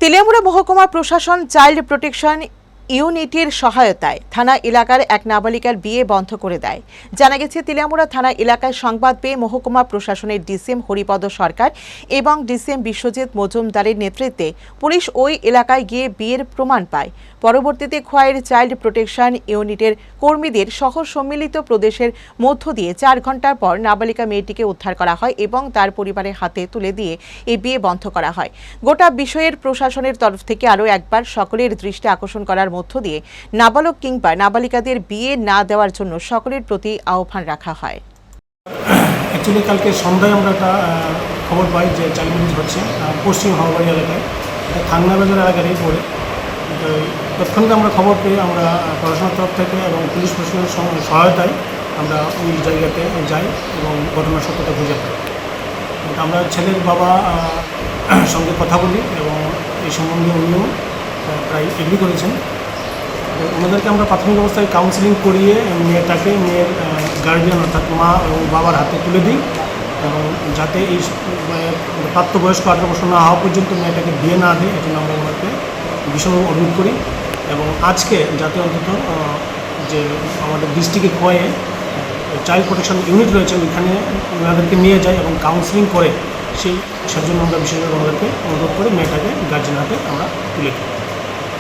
তেলিয়ামুড়া মহকুমা প্রশাসন child protection ইউনিটের সহায়তায় থানা এলাকার এক নাবালিকার বিয়ে বন্ধ করে দেয়। জানা গেছে, তেলিয়ামুড়া থানা এলাকায় সংবাদ পেয়ে মহকুমা প্রশাসনের ডিসিএম হরিপদ সরকার এবং ডিসিএম বিশ্বজিৎ মজুমদারের নেতৃত্বে পুলিশ ওই এলাকায় গিয়ে বিয়ের প্রমাণ পায়। পরবর্তীতে খোয়াইয়ের চাইল্ড প্রোটেকশন ইউনিটের কর্মীদের সহ সম্মিলিত প্রদেশের মধ্য দিয়ে 4 ঘন্টার পর নাবালিকা মেয়েটিকে উদ্ধার করা হয় এবং তার পরিবারের হাতে তুলে দিয়ে এই বিয়ে বন্ধ করা হয়। গোটা বিষয়ের প্রশাসনের তরফ থেকে আরও একবার সকলের দৃষ্টি আকর্ষণ করার মধ্য দিয়ে নাবালক কিংবা নাবালিকাদের বিয়ে না দেওয়ার জন্য সকলের প্রতি আহ্বান রাখা হয়। অ্যাকচুয়ালি কালকে সন্ধ্যায় আমরা একটা খবর পাই যে চাইল্ড ম্যারেজ হচ্ছে পশ্চিম হাওড়াবাড়ি এলাকায়, থাংনাবাজার এলাকারই পড়ে। তৎক্ষণাৎ আমরা খবর পেয়ে আমরা প্রশাসনের তরফ থেকে এবং পুলিশ প্রশাসনের সহায়তায় আমরা ওই জায়গাতে যাই এবং ঘটনার সত্যতা খুঁজে পাই। আমরা ছেলের বাবা সঙ্গে কথা বলি এবং এই সম্বন্ধে উনিও প্রায় এগ্রি করেছেন। ওনাদেরকে আমরা প্রাথমিক অবস্থায় কাউন্সিলিং করিয়ে মেয়ের গার্জিয়ান অর্থাৎ মা এবং বাবার হাতে তুলে দিই এবং যাতে এই প্রাপ্তবয়স্ক 18 বছর না হওয়া পর্যন্ত মেয়েটাকে বিয়ে না দেয়, এই জন্য আমরা ওনাকে ভীষণ অনুরোধ করি। এবং আজকে যাতে অন্তত যে আমাদের ডিস্ট্রিক্টে খোয়াইয়ে চাইল্ড প্রোটেকশন ইউনিট রয়েছে ওইখানে ওনাদেরকে নিয়ে যায় এবং কাউন্সিলিং করে, সেজন্য আমরা বিশেষভাবে ওনাদেরকে অনুরোধ করে মেয়েটাকে গার্জিয়ান হাতে আমরা তুলে দিই।